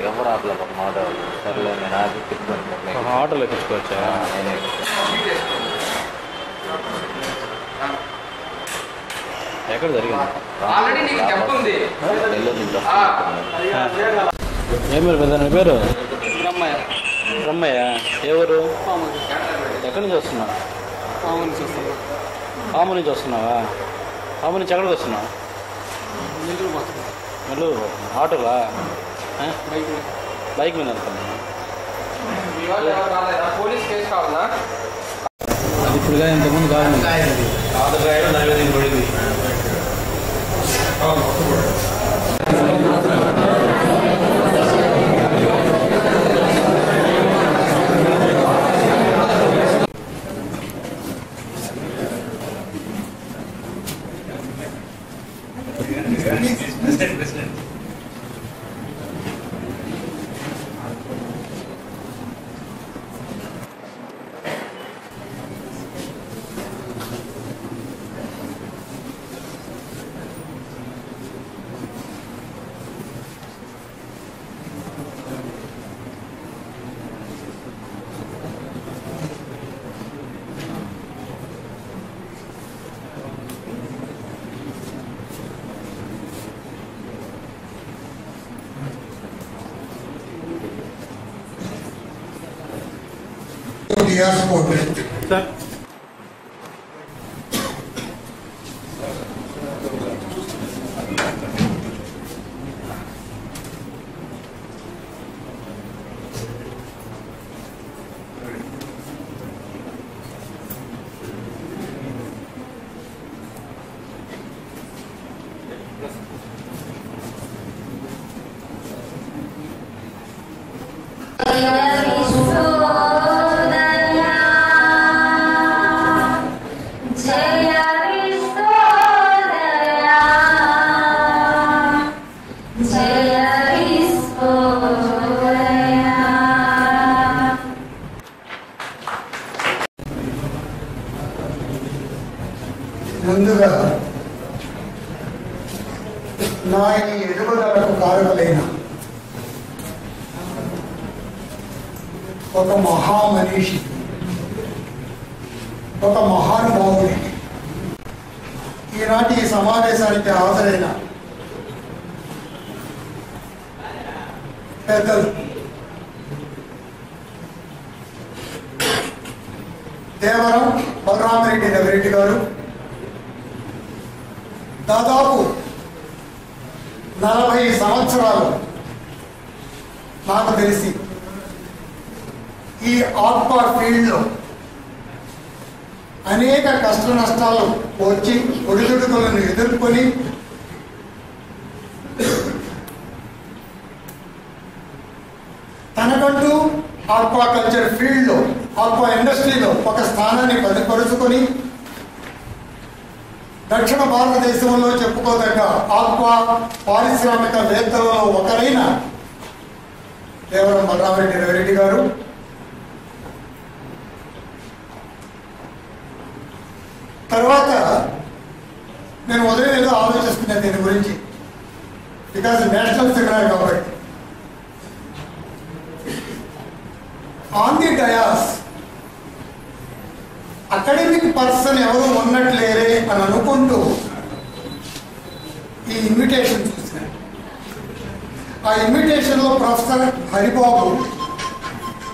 ఎవరు ఆటలో ఒక మాట సర్లే నేను ఆగి తిప్పుకొని ఆటోలో ఎక్కించుకోవచ్చా? ఎక్కడ జరిగింది? ఏం పేరు పెద్ద పేరు? బ్రహ్మయ్య. బ్రహ్మయ్య. ఎవరు? ఎక్కడి నుంచి వస్తున్నావు? పాము నుంచి వస్తున్నావా? పాము నుంచి ఎక్కడికి వస్తున్నావు? నెల్లూరు పోతున్నా. ఆటోలా? బైక్ మీద వెళ్తున్నా. అది ఇప్పుడుగా ఇంతకుముందు కాదు. Sir. ముందుగా నా ఈ ఎదుగుదలకు కారకులైన ఒక మహామనీషి, ఒక మహానుభావుడి ఈనాటి ఈ సమావేశానికి హాజరైన పెద్దలు దేవరం బలరామరెడ్డి రవిరెడ్డి గారు, దాదాపు 40 సంవత్సరాలు నాకు తెలిసి ఈ ఆక్వా ఫీల్డ్లో అనేక కష్ట నష్టాలు వచ్చి ఒడిదుడుకులను ఎదుర్కొని తనకంటూ ఆక్వాకల్చర్ ఫీల్డ్లో, ఆక్వా ఇండస్ట్రీలో ఒక స్థానాన్ని భద్రపరుచుకొని దక్షిణ భారతదేశంలో చెప్పుకోదగ్గ ఆక్వా పారిశ్రామికవేత్తలలో ఒకరైన దేవరం బలరామరెడ్డి రవిరెడ్డి గారు తర్వాత నేను ఉదయం ఏదో ఆలోచిస్తున్నాను దీని గురించి, బికాజ్ నేషనల్ సెమినార్ కాబట్టి. On the dais academic person ఎవరు ఉన్నట్లేరే అని అనుకుంటూ ఈ ఇన్విటేషన్ చూసినాను. ఆ ఇన్విటేషన్లో professor Haribabu,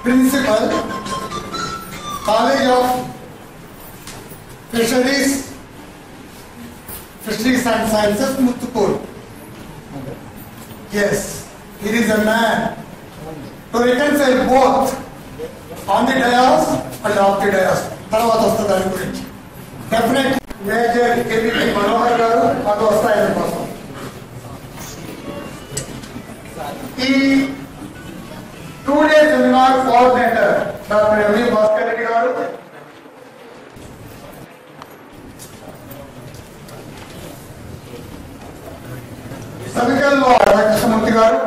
principal, college of fisheries and sciences, Muthukur. Yes, he is a man to reconcile both on the dais and off the dais. తర్వాత వస్తుంది దాని గురించి. డెఫినెట్ మేజర్ కేపీపీ మనోహర్ గారు అది వస్తాయి కోసం. ఈ 2 day seminar coordinator doctor MV Bhaskar Reddy గారు, సభికల్లో రాధాకృష్ణమూర్తి గారు,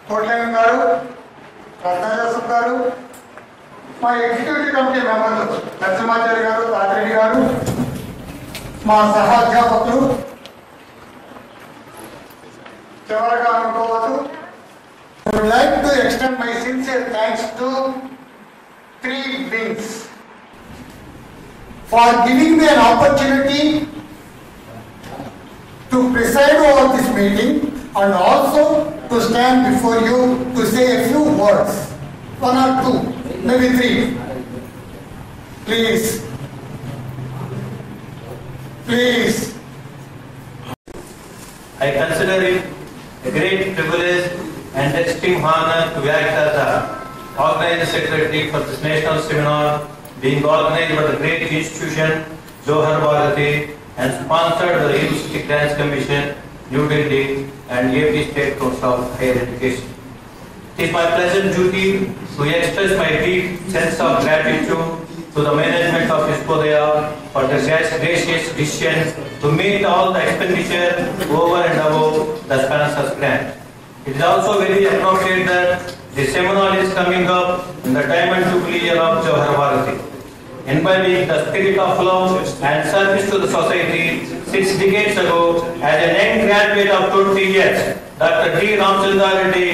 కోట్లేంగం గారు, రాధాజోసఫ్ గారు, మా ఎగ్జిక్యూటివ్ కమిటీ మెంబర్లు నరసింహాచారి గారు, తాతిరెడ్డి గారు, మా సహాధ్యాపకులు, చివరగా అనుకోవచ్చు, I would like to extend my sincere thanks to three wings for giving me an opportunity to preside over this meeting and also to stand before you to say a few words, one or two, maybe three. Please. I consider it a great privilege and extreme honor to act as the organizing secretary for this national seminar being organized by the great institution Johar Bharati and sponsored by the University Grants Commission, New Delhi and AP State Council of Higher Education. It is my pleasant duty to express my deep sense of gratitude to the management of Visvodaya for the gracious decision to meet all the expenditure over and above the sponsor's grant. It is also very appropriate that the seminar is coming up in the Diamond Jubilee year of Johar Bharati. Imbibing the spirit of love and service to the society 6 decades ago, as a young graduate of 20 years, Dr. D. Ramchandra Reddy,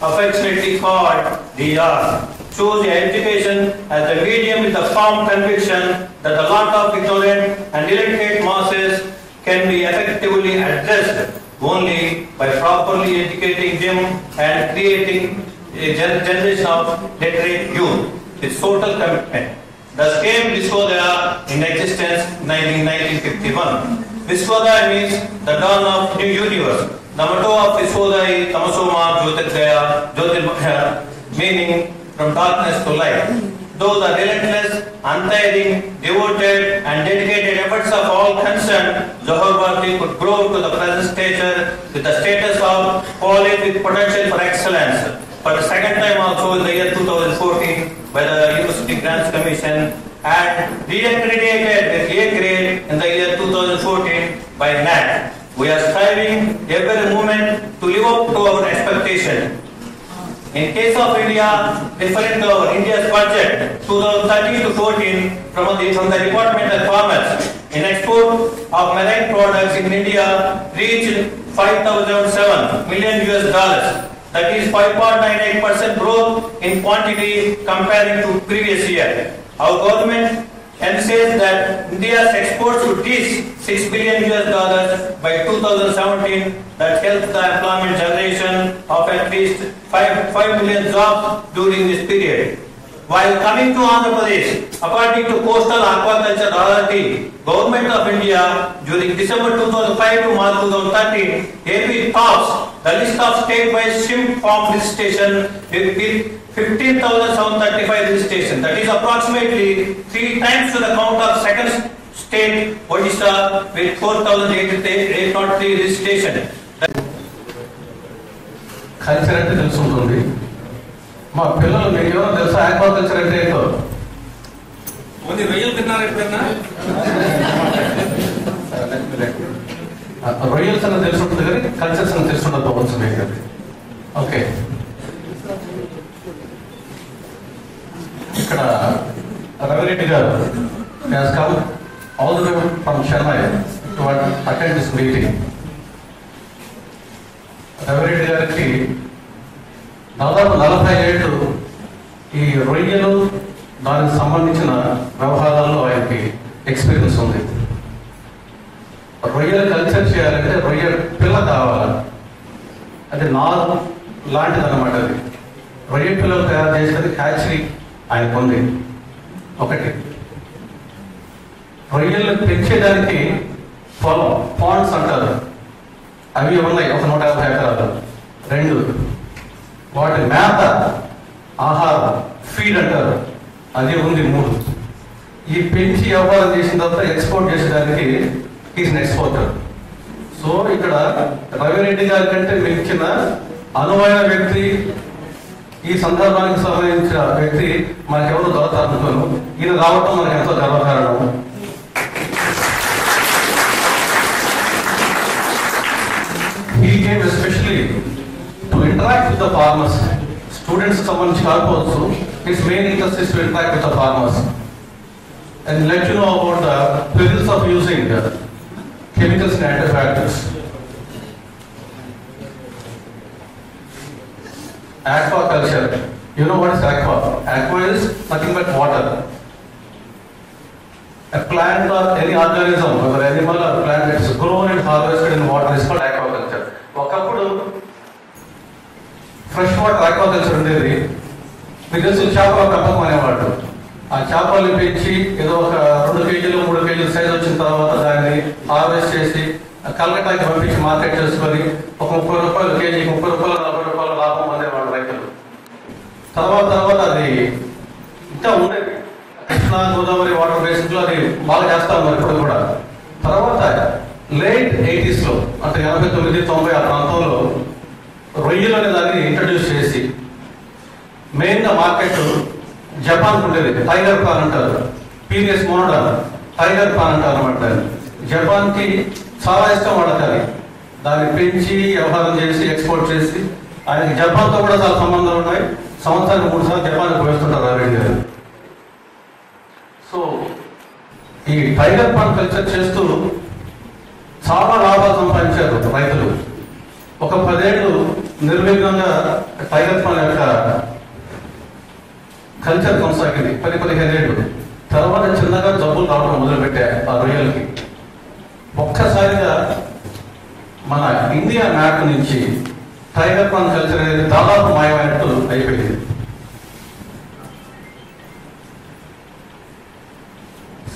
affectionately called DR, chose education as a medium with a firm conviction that a lot of ignorant and illiterate masses can be effectively addressed only by properly educating them and creating a generation of literate youth with total commitment. Thus came Visvodaya in existence in 1951. Visvodaya means the dawn of new universe. The motto of Visvodaya is Tamasoma Jyotirmaya, meaning from darkness to light. Though the relentless, untiring, devoted and dedicated efforts of all concerned, Johar Bharati could grow to the present stature with the status of college with potential for excellence. For the second time also in the year 2014 by the University Grants Commission and re-accredited with A grade in the year 2014 by NAT. We are striving every moment to live up to our expectation. In case of India, referring to India's budget 2013 to 14 from the Department of Commerce, in export of marine products in India reached $5,007 million. That is 5.98% growth in quantity comparing to previous year. Our government emphasized that India's exports would reach $6 billion by 2017. That helps the employment generation of at least 5 million jobs during this period. While coming to Andhra Pradesh, according to Coastal Aquaculture Authority, Government of India, during December 2005 to March 2013, AP tops the list of state-wise shrimp farm registration with 15,735 registration. That is approximately 3 times to the count of second state, Odisha, with 4,803 registration. Culture అంటే తెలుసుంటుంది. మా పిల్లలు మీకు ఎవరో తెలుసా aquaculture అంటే ఏంటో? రొయ్యలు తిన్నారు ఎప్పుడన్నా? రొయ్యల్స్ అని తెలుసుంటుంది కానీ కల్చర్స్ అని తెలుసుండకపోవచ్చు మీకు. ఓకే, ఇక్కడ రవిరెడ్డి గారు has come all the way from Chennai to attend this meeting. Ravi Reddy గారికి దాదాపు 40 ఏళ్ళు ఈ రొయ్యలు దానికి సంబంధించిన వ్యవహారాల్లో ఆయనకి ఎక్స్పీరియన్స్ ఉంది. రొయ్యలు కల్చర్ చేయాలంటే రొయ్య పిల్ల కావాలి, అది నారు లాంటిది అన్నమాట. అది రొయ్య పిల్లలు తయారు చేసేది హ్యాచరీ ఆయనకు ఉంది. ఒకటి, రొయ్యలు పెంచేదానికి పొలం పాండ్స్ అంటారు, అవి ఉన్నాయి, ఒక 150 ఎకరాలు. 2, వాటి మేత ఆహారం ఫీడ్ అంటారు, అది ఉంది. 3, ఈ పెంచి వ్యాపారం చేసిన తర్వాత ఎక్స్పోర్ట్ చేసేదానికి ఈజ్ ఎక్స్పోర్టర్. సో ఇక్కడ రవిరెడ్డి గారి కంటే మించిన అనువైన వ్యక్తి, ఈ సందర్భానికి సంబంధించిన వ్యక్తి మనకెవరు దొరకనుకోను. ఈయన రావటం మనకు ఎంతో గర్వకారణం. He came especially to interact with the farmers. Students సంబంధించి కాకపోవచ్చు, his main interest is to interact with the farmers and let you know about the perils of using chemicals and antibiotics. Aquaculture. You know what is aqua? Aqua is nothing but water. A plant or any organism, whether animal or plant, that is grown and harvested in water is called aquaculture. ఒకప్పుడు fresh water aquaculture ఉండేది. మీకు తెలుసు చేపల పెంపకం అనేవాడు. ఆ చేపల్ని పెంచి ఏదో ఒక 2 కేజీలు 3 కేజీలు సైజ్ వచ్చిన తర్వాత దాన్ని హార్వెస్ట్ చేసి కలకటాకి పంపించి మార్కెట్ చేసుకొని ఒక 30 రూపాయలు కేజీ, 30 రూపాయలు 40 రూపాయలు లాభం పొందేవాడు రైతులు. తర్వాత అది ఇంకా ఉండేది. కృష్ణా గోదావరి వాటర్ బేసిన్ లో అది బాగా చేస్తా ఉన్నారు ఇప్పుడు కూడా. తర్వాత లేట్ 80s లో అంటే 89, 90 ఆ ప్రాంతంలో రొయ్యలు అనే దాన్ని ఇంట్రడ్యూస్ చేసి మెయిన్ గా మార్కెట్ జపాన్ ఉండేది. టైగర్ ప్రాన్ అంటారు, పీరియస్ మోనోడా టైగర్ ప్రాన్ అంటారు అనమాట. జపాన్ కి చాలా ఇష్టం వాడతారు. దాన్ని పెంచి వ్యవహారం చేసి ఎక్స్పోర్ట్ చేసి ఆయనకి జపాన్ తో కూడా చాలా సంబంధాలు ఉన్నాయి. సంవత్సరానికి 3 సార్లు జపాన్ పోయిస్తుంటారు ఆల్రెడీ గారు. సో ఈ టైగర్ ప్రాన్ కల్చర్ చేస్తూ చాలా లాభాలు సంపాదించారు రైతులు. ఒక 10 ఏళ్ళు నిర్విఘ్నంగా టైగర్ ప్రాన్ యొక్క కల్చర్ కొనసాగింది. 10-15 ఏళ్ళు తర్వాత చిన్నగా జబ్బులు రావడం మొదలుపెట్టాయి ఆ రొయ్యలకి. ఒక్కసారిగా మన ఇండియా మ్యాప్ నుంచి టైగర్ ప్రాన్ కల్చర్ అనేది దాదాపు మాయమైనట్టు అయిపోయింది.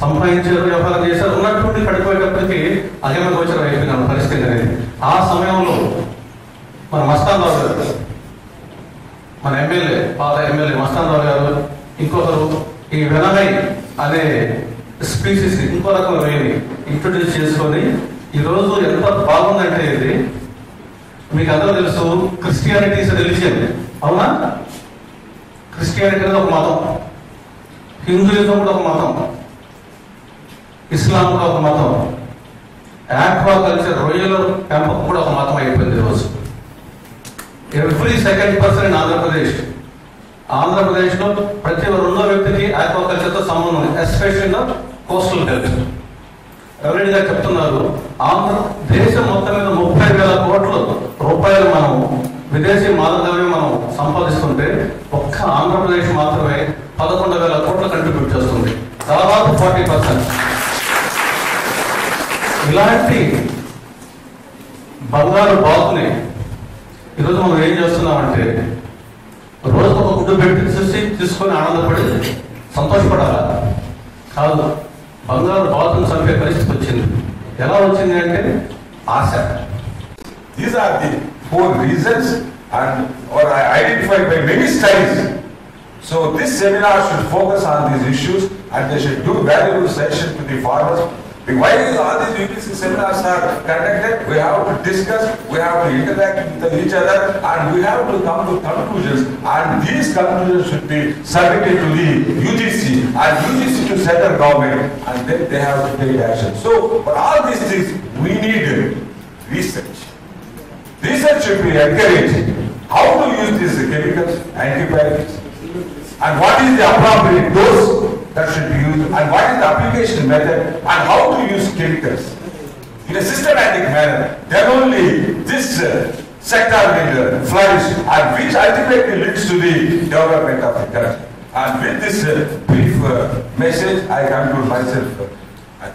సంపాదించారు, వ్యవహారం చేశారు, ఉన్నటువంటి పడిపోయేటప్పటికి అగమ గోచరం అయిపోయిన పరిస్థితి అనేది. ఆ సమయంలో మన మస్తాన్ రావు గారు, మన ఎమ్మెల్యే, పాత ఎమ్మెల్యే మస్తాన్ రావు గారు, ఇంకొకరు ఈ వెనమై అనే స్పీసీస్ ఇంకో రకం వేని ఇంట్రొడ్యూస్ చేసుకొని ఈరోజు ఎంత బాగుందంటే ఇది మీకు అందరూ తెలుసు. క్రిస్టియానిటీ ఇస్ రిలీజియన్, అవునా? క్రిస్టియానిటీ అనేది ఒక మతం, హిందూయిజం కూడా ఒక మతం, ఇస్లాం కూడా ఒక మతం, ఆక్వాకల్చర్ రొయ్యల పెంపకం కూడా ఒక మతం అయిపోయింది ఈరోజు. Every second person in Andhra Pradesh లో ప్రతి 2వ వ్యక్తికి ఆక్వాకల్చర్ తో సంబంధం ఉంది, ఎస్పెషల్లీ కోస్టల్ బెల్ట్. ఎవరెడీ గారు చెప్తున్నారు, దేశం మొత్తం మీద 30,000 కోట్ల రూపాయలు మనం విదేశీ మాదకద్రవ్యం మనం సంపాదిస్తుంటే ఒక్క ఆంధ్రప్రదేశ్ మాత్రమే 11,000 కోట్లు కంట్రిబ్యూట్ చేస్తుంది, దాదాపు 40%. ఇలాంటి బంగారు బాతుని ఈరోజు మనం ఏం చేస్తున్నామంటే రోజు ఒక గుడ్డు పెట్టి చూసి తీసుకొని ఆనందపడి సంతోషపడాలా? కాదు, బంగారు బాతును చంపే పరిస్థితి వచ్చింది. ఎలా వచ్చింది అంటే ఆశ. These are the 4 reasons or identified by many studies. So this seminar should focus on these issues and they should do valuable session to the farmers. Why all these UPC seminars are conducted? We have to discuss, we have to interact with each other, and we have to come to conclusions. And these conclusions should be submitted to the UGC and UGC to central government, and then they have to take action. So for all these things, we need research. Research should be encouraged. How to use these chemicals, antibiotics, and what is the appropriate dose that should be used, and what is the application method, and how to use chemicals in a systematic manner. Then only this sector will flourish, and which ultimately leads to the development of the country. And with this brief message, I conclude myself.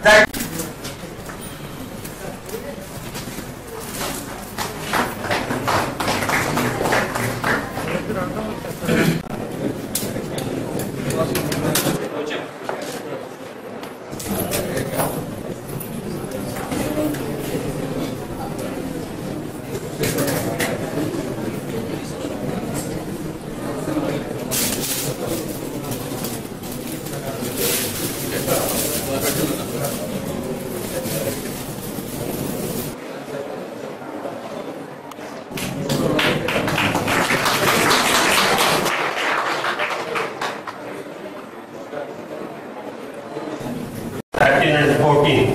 Thank you.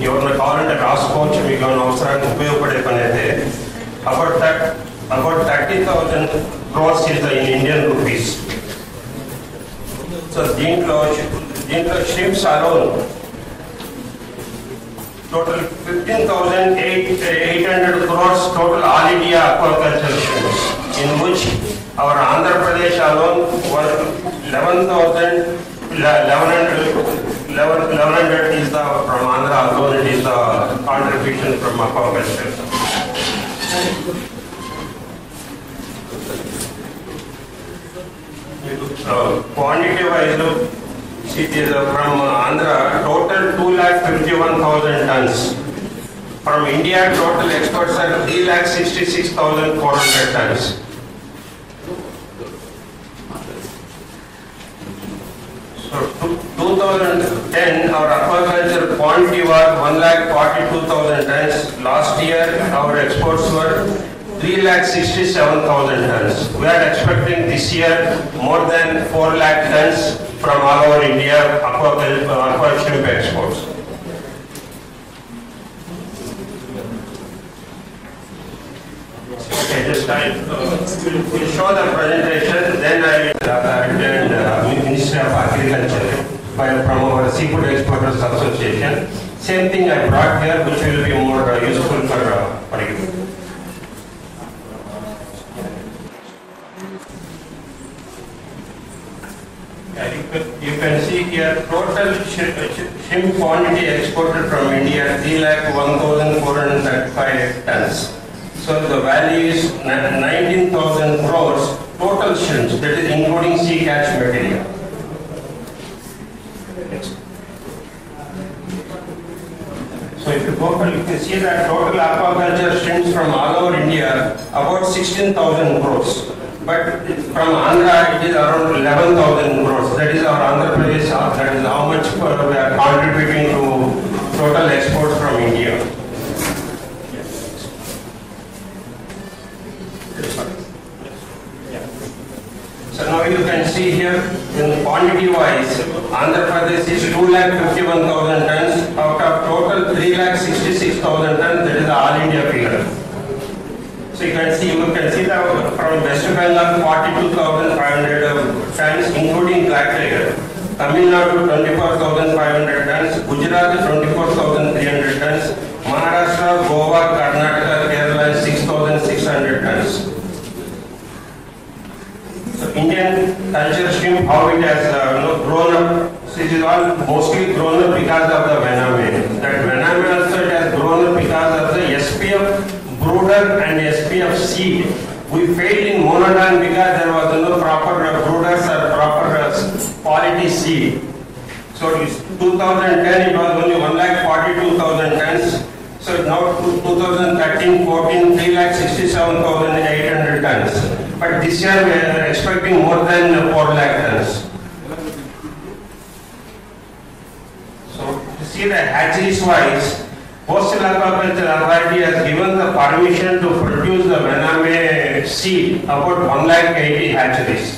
ఎవరైనా కావాలంటే రాసుకోవచ్చు, మీకు అవసరానికి ఉపయోగపడే పని అయితే. about 30,000 crores is in Indian rupees. So దీంట్లో ships alone total 15,800 crores total all India aquaculture shrimps, in which our Andhra Pradesh alone was 1100 is the from Andhra alone, it is the contribution from aquaculture. Quantity wise, it is from Andhra total 251,000 tons. From India total exports are 366,400 tons. So 2010 our aquaculture quantity was 1,42,000 tons. Last year our exports were 3,67,000 tons. We are expecting this year more than 4 lakh tons from all over India aqua shrimp exports. Okay, just we'll show the presentation, then I will attend Ministry of Agriculture from our Seafood Exporters Association. Same thing I brought here, which will be more useful for you. You can see here total shrimp quantity exported from India 3,01,435 tons. So the value is 19,000 crores total shrimps, that is including sea catch material. So if you go for, you can see that total aquaculture shrimps from all over India about 16,000 crores. But from Andhra it is around 11,000 crores. That is our Andhra Pradesh, that is how much we are contributing to total exports from India. So now you can see here in quantity wise, Andhra Pradesh is 2,51,000 tons out of total 3,66,000 tons, that is the all India figure. So you can see that from West Bengal 42,500 tons including black tiger, Tamil Nadu 24,500 tons, Gujarat 24,300 tons, Maharashtra, Goa, Karnataka, Kerala 6,600 tons. So Indian culture shrimp, how it has grown up, it is all mostly grown up because of the Vename. That Vename also it has grown up because of the SPF brooder and SPF seed. We failed in monodon because there was no proper brooders or proper quality seed. So in 2010 it was only 1,42,000 tons. So now 2013-14 3,67,800 tons. But this year we are expecting more than 4 lakh tons. So to see the hatcheries wise, Coastal Aquaculture Authority has given the permission to produce the Vename seed about 1,80,000 hatcheries.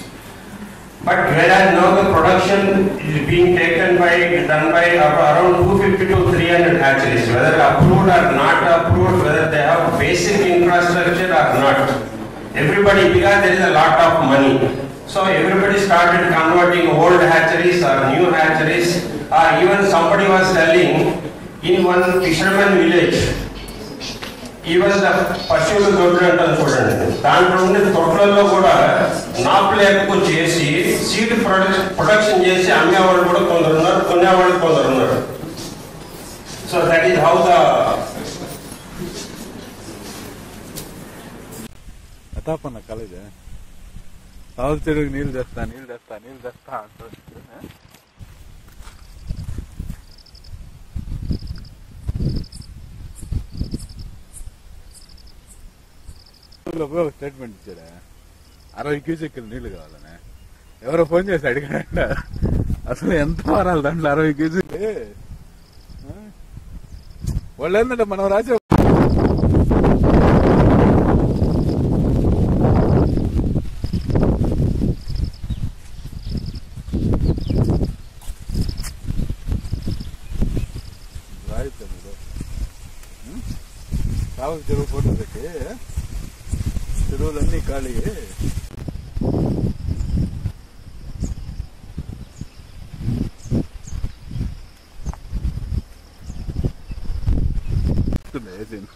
But whereas now the production is being done by around 250 to 300 hatcheries, whether approved or not approved, whether they have basic infrastructure or not. Everybody, because there is a lot of money. So everybody started converting old hatcheries or new hatcheries, or even somebody was telling in one fisherman village, even the పశువులు దొడ్లు అంటారు చూడండి, దాంట్లో ఉండే తొట్లలో కూడా నాపులేకకు చేసి seed production చేసి అమ్మేవాళ్ళు కూడా కొందరు ఉన్నారు, కొనేవాళ్ళు కొందరు ఉన్నారు. So that is how the అతాపన్న కాలేజ్ సాగు చెరువుకి నీళ్ళు తెస్తా అంటారు. స్టేట్మెంట్ ఇచ్చాడా 60 క్యూసెక్కులు నీళ్లు కావాలని. ఎవరో ఫోన్ చేసి అడిగాడంట, అసలు ఎంత మారాలి దాంట్లో 60 క్యూసెక్. వాళ్ళు ఏంటంటే మనం రాసే సాగు చెరువు ఫోటో పెట్టి చెరువులన్నీ ఖాళీ. వస్తుంది ఏసీని.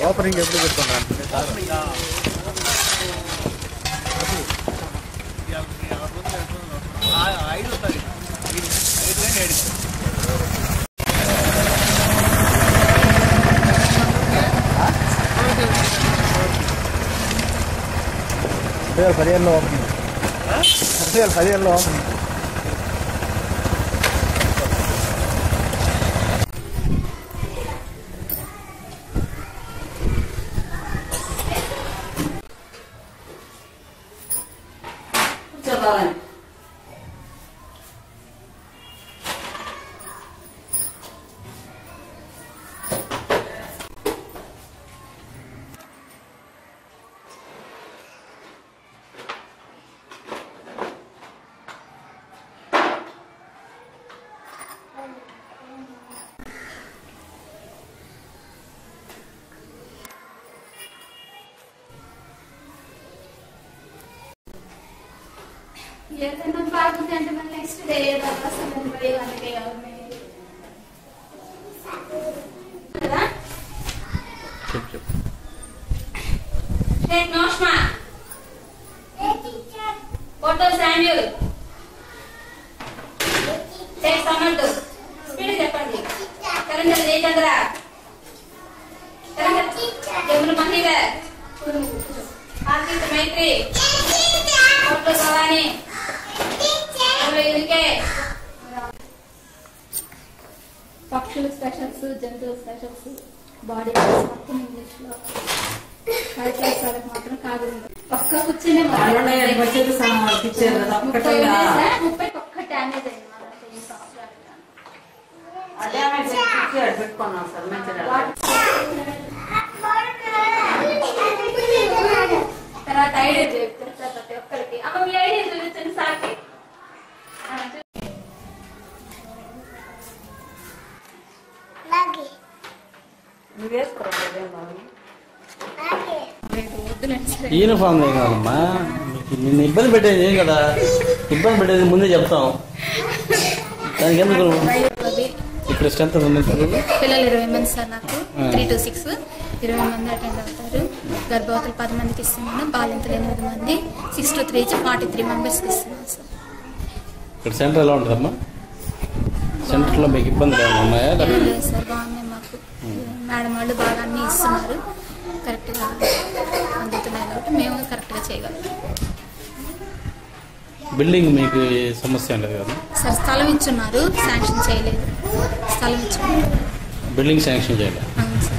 ఓపెనింగ్ ఎప్పుడు చెప్తున్నా పదిహేనులో ఓపెనింగ్ 15లో opening. Next day photo Samuel speed చెప్పండి. కరెంట్ జయచంద్ర జమున మహిళ కార్తీక్ మైత్రి ఫోటో భవాని పక్షులు స్పెషల్స్, జంతువుల స్పెషల్స్, బాడీ మొత్తం ఇంగ్లీష్ లో వాళ్ళకి మాత్రం కాదు. పక్క కూర్చునే 30 ఒక్క డ్యామేజ్ అయింది. తర్వాత ఐడియా చెప్తారు సార్ ప్రతి ఒక్కరికి. అమ్మ మీ ఐడియా చూపించండి సార్కి. యూనిఫామ్ ఏం కాదమ్మా, నిన్ను ఇబ్బంది పెట్టేది ఏం కదా, ఇబ్బంది పెట్టేది ముందే చెప్తాం. దానికి ఎందుకు ఇప్పుడు స్ట్రెంత్ ఉంది? పిల్లలు 20 మంది సార్, నాకు 3 to 6 20 మంది అటెండ్ అవుతారు. గర్భవతులు 10 మందికి ఇస్తున్నాను, బాలింతలు 8 మంది, 6 to 3 43 మెంబర్స్కి ఇస్తున్నాను సార్. ఇక్కడ సెంటర్ ఎలా ఉంటుందమ్మా? సెంటర్లో మీకు ఇబ్బందులు ఏమైనా ఉన్నాయా? లేదు సార్, బాగున్నాయి. మాకు మేడం వాళ్ళు బాగా అన్నీ ఇస్తున్నారు, కరెక్ట్గా అందుతున్నాయి కాబట్టి మేము కరెక్ట్గా చేయగలం. బిల్డింగ్ మీకు సమస్య ఉండదు కదా సార్? స్థలం ఇచ్చున్నారు, శాంక్షన్ చేయలేదు. స్థలం ఇచ్చున్నారు, బిల్డింగ్ శాంక్షన్ చేయలేదు. అవును సార్.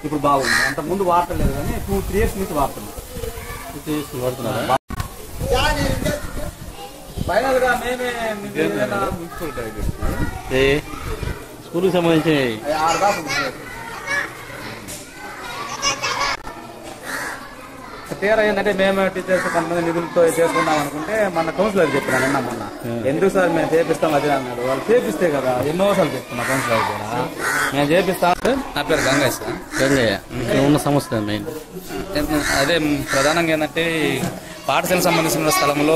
ఇప్పుడు బాగుంది. అంత ముందు వాడలేదు కానీ 2-3 years నుంచి వాడుతున్నాం. స్కూల్కి సంబంధించి 6 దాకా తీరా ఏంటంటే మేము టీచర్స్ కొంతమంది నిధులతో చేసుకుందాం అనుకుంటే మన కౌన్సిలర్ చెప్పినాను అన్న మొన్న, ఎందుకు సార్ మేము చేపిస్తాం అదే అన్నాడు. వాళ్ళు చేపిస్తే కదా, ఎన్నోసార్లు చెప్తున్నా కౌన్సిలర్ కూడా మేము చేపిస్తాం. నా పేరు గంగయ్య సార్. గంగయ్య, ఇక్కడ ఉన్న సమస్య మెయిన్ అదే ప్రధానంగా ఏంటంటే పాఠశాలకు సంబంధించిన స్థలంలో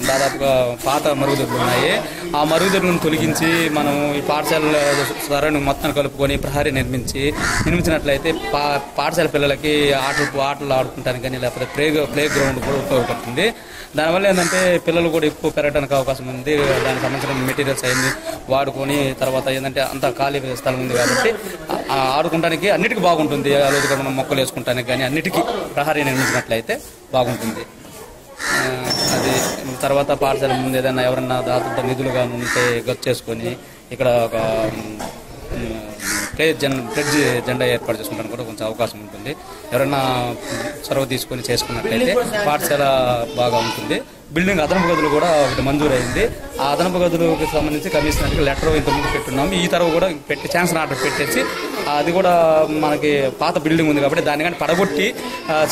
దాదాపుగా పాత మరుగుదొడ్లు ఉన్నాయి. ఆ మరుగుదొడ్లను తొలగించి మనం ఈ పాఠశాల సరౌండింగ్ మొత్తం కలుపుకొని ప్రహరీ నిర్మించినట్లయితే పాఠశాల పిల్లలకి ఆటలు ఆడుకుంటానికి కానీ లేకపోతే ప్లే గ్రౌండ్ కూడా ఉపయోగపడుతుంది. దానివల్ల ఏంటంటే పిల్లలు కూడా ఎక్కువ పెరగడానికి అవకాశం ఉంది. దానికి సంబంధించిన మెటీరియల్స్ అయింది వాడుకొని తర్వాత ఏంటంటే అంత ఖాళీ స్థలం ఉంది కాబట్టి ఆడుకుంటానికి అన్నిటికీ బాగుంటుంది. రోజుగా మనం మొక్కలు వేసుకుంటానికి కానీ అన్నిటికీ ప్రహరీ నిర్మించినట్లయితే బాగుంటుంది. అది తర్వాత పాఠశాల ముందు ఏదైనా ఎవరన్నా దాతృత్వ నిధులుగా ఉంటే గచ్చు చేసుకొని ఇక్కడ ఒక ప్లెడ్జ్ జెండా ఏర్పాటు చేసుకుంటానికి కూడా కొంచెం అవకాశం ఉంటుంది. ఎవరైనా చొరవ తీసుకొని చేసుకున్నట్లయితే పాఠశాల బాగా ఉంటుంది. బిల్డింగ్ అదనపు గదులు కూడా ఒకటి మంజూరైంది. ఆ అదనపు గదులకు సంబంధించి కమిషనర్కి లెటర్ ఇంతకుముందు పెట్టున్నాము. ఈ తరవ కూడా పెట్టి శాంక్షన్ ఆర్డర్ పెట్టేసి అది కూడా మనకి పాత బిల్డింగ్ ఉంది కాబట్టి దాన్ని కానీ పడగొట్టి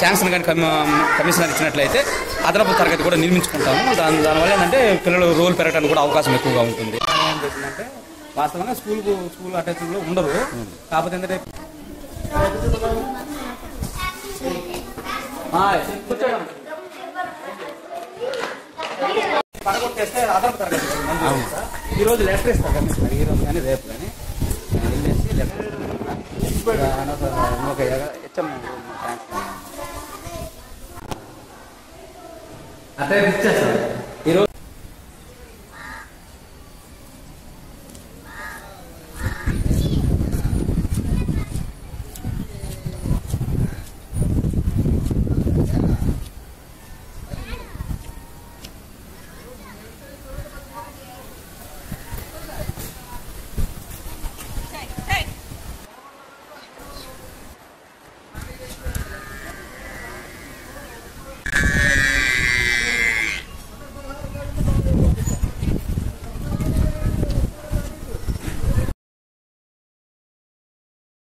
శాంక్షన్ కానీ కమిషనర్ ఇచ్చినట్లయితే అదనపు తరగతి కూడా నిర్మించుకుంటాము. దానివల్ల ఏంటంటే పిల్లలు రోల్ పెరగడానికి కూడా అవకాశం ఎక్కువగా ఉంటుంది. ఏంటంటే వాస్తవంగా స్కూల్ అటాచ్లో ఉండరు. కాకపోతే ఏంటంటే పడగొట్టేస్తే అదనపు తరగతి ఈ రోజు లెటర్ ఇస్తారు కమిషనర్, ఈ రోజు కానీ రేపు కానీ వెళ్ళేసి లెటర్ అట్లా ఇచ్చేస్తారు.